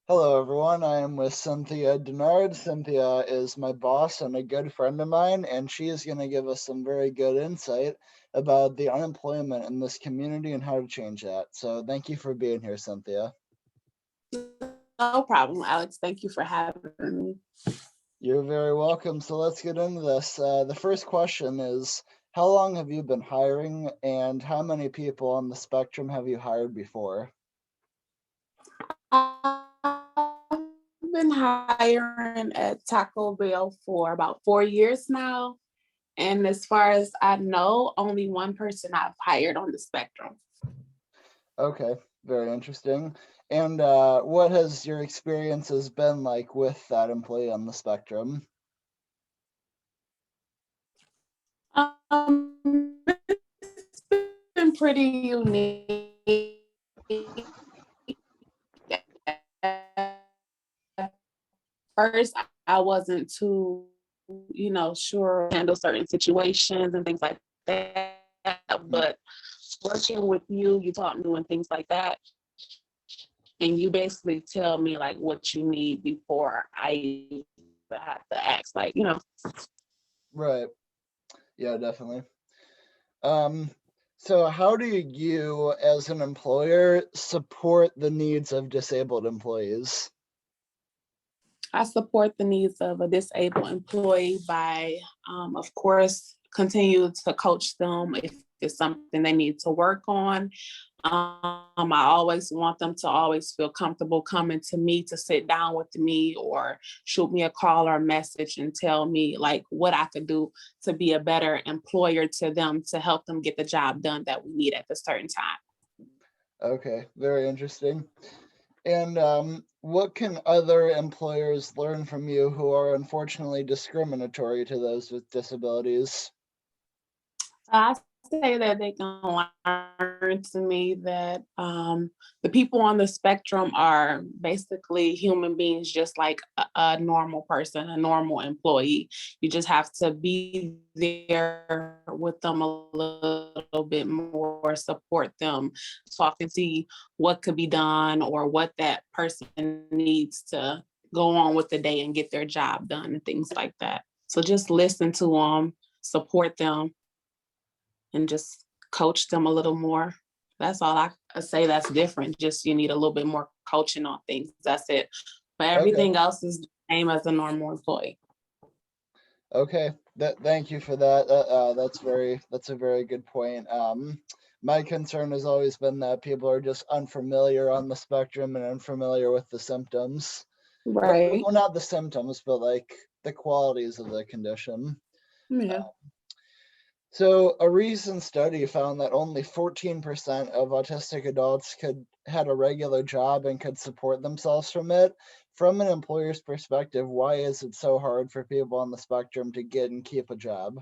Hello, everyone. I am with Cynthia Denard. Cynthia is my boss and a good friend of mine, and she is going to give us some very good insight about the unemployment in this community and how to change that. So, thank you for being here, Cynthia. No problem, Alex. Thank you for having me. You're very welcome. So, let's get into this. The first question is, how long have you been hiring, and how many people on the spectrum have you hired before? I've been hiring at Taco Bell for about 4 years now. And as far as I know, only one person I've hired on the spectrum. Okay, very interesting. And what has your experiences been like with that employee on the spectrum? It's been pretty unique. First, I wasn't too, sure handle certain situations and things like that. Mm. But working with you, you taught me and things like that. And you basically tell me like what you need before I have to ask, Right. Yeah, definitely. Um, so how do you, as an employer, support the needs of disabled employees? I support the needs of a disabled employee by, of course, continue to coach them if it's something they need to work on. I always want them to always feel comfortable coming to me to sit down with me or shoot me a call or a message and tell me like what I could do to be a better employer to them to help them get the job done that we need at a certain time. Okay, very interesting. And what can other employers learn from you who are unfortunately discriminatory to those with disabilities? I say that they can learn to me that the people on the spectrum are basically human beings, just like a normal person, a normal employee. You just have to be there with them a little bit more, support them, talk and see what could be done or what that person needs to go on with the day and get their job done and things like that. So just listen to them, support them, and just coach them a little more. That's all I say that's different. Just you need a little bit more coaching on things. That's it. But Okay. everything else is the same as a normal employee. Okay, thank you for that. That's a very good point. My concern has always been that people are just unfamiliar on the spectrum and unfamiliar with the symptoms. Right. Well, not the symptoms, but like the qualities of the condition. Yeah. So, a recent study found that only 14% of autistic adults could had a regular job and could support themselves from it. From an employer's perspective, why is it so hard for people on the spectrum to get and keep a job?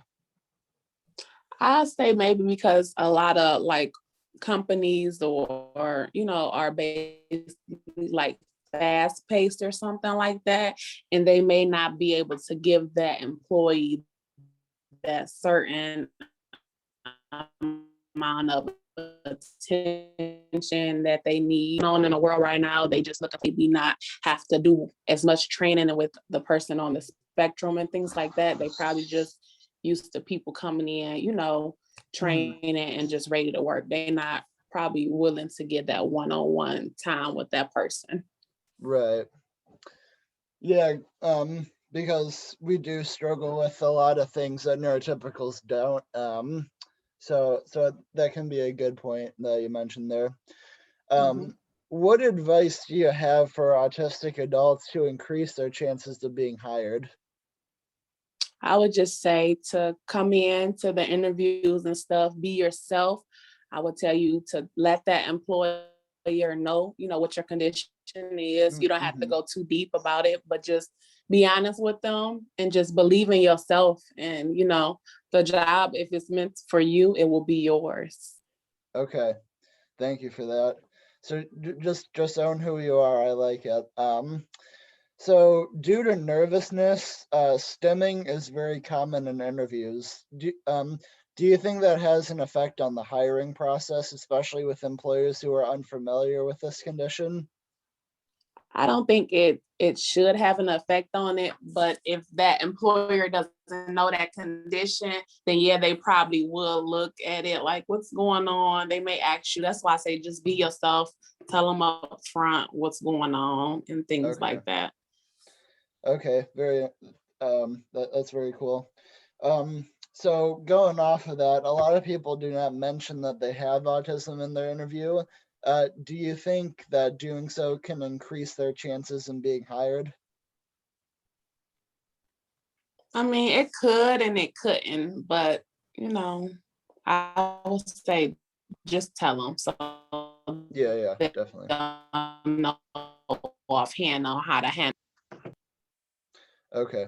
I say maybe because a lot of like companies or are based like fast paced or something like that, and they may not be able to give that employee that certain amount of attention that they need on in the world right now. They just look at maybe not have to do as much training with the person on the spectrum and things like that. They probably just used to people coming in, Hmm. training and just ready to work. They're not probably willing to get that one-on-one time with that person. Right. Yeah. Because we do struggle with a lot of things that neurotypicals don't. So that can be a good point that you mentioned there. Mm-hmm. Um, what advice do you have for autistic adults to increase their chances of being hired? I would just say to come in to the interviews and stuff, be yourself. I would tell you to let that employer know, what your condition is. You don't have to Mm-hmm. go too deep about it, but just be honest with them and just believe in yourself. And, the job, if it's meant for you, it will be yours. Okay, thank you for that. So just own who you are. I like it. So due to nervousness, stimming is very common in interviews. Do you think that has an effect on the hiring process, especially with employers who are unfamiliar with this condition? I don't think it should have an effect on it, but if that employer doesn't know that condition, then yeah, they probably will look at it like, what's going on? They may ask you. That's why I say just be yourself, tell them up front what's going on and things Okay. like that. Okay. That's very cool. So going off of that, a lot of people do not mention that they have autism in their interview. Do you think that doing so can increase their chances in being hired? I mean, it could and it couldn't, but you know, I would say just tell them so Yeah, they definitely. know offhand on how to handle. Okay.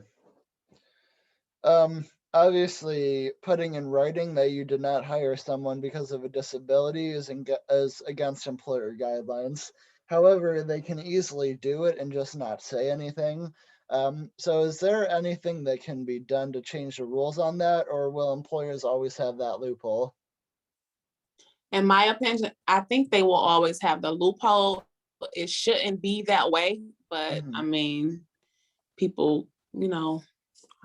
Obviously, putting in writing that you did not hire someone because of a disability is against employer guidelines. However, they can easily do it and just not say anything. So, is there anything that can be done to change the rules on that, or will employers always have that loophole? In my opinion, I think they will always have the loophole. It shouldn't be that way, but I Hmm. mean, people, you know,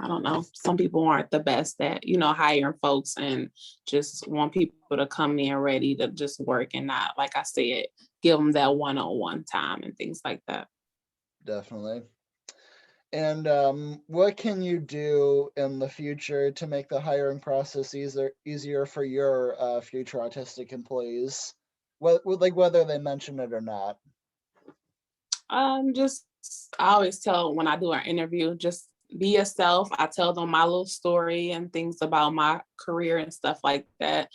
I don't know. Some people aren't the best at, hiring folks and just want people to come in ready to just work and not, like I said, give them that one-on-one time and things like that. Definitely. And what can you do in the future to make the hiring process easier for your future autistic employees? Like whether they mention it or not. Just I always tell when I do an interview, just be yourself. I tell them my little story and things about my career and stuff like that.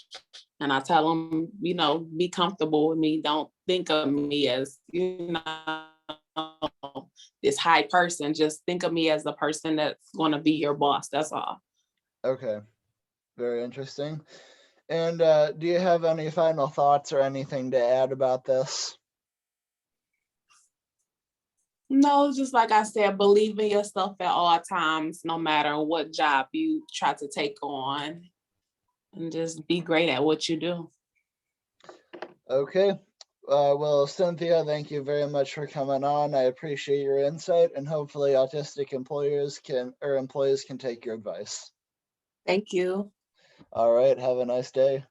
And I tell them, be comfortable with me. Don't think of me as, this high person. Just think of me as the person that's going to be your boss. That's all. Okay, very interesting. And do you have any final thoughts or anything to add about this? No, just like I said, believe in yourself at all times, no matter what job you try to take on, and just be great at what you do. Okay. Well, Cynthia, thank you very much for coming on. I appreciate your insight, and hopefully, autistic employees can take your advice. Thank you. All right. Have a nice day.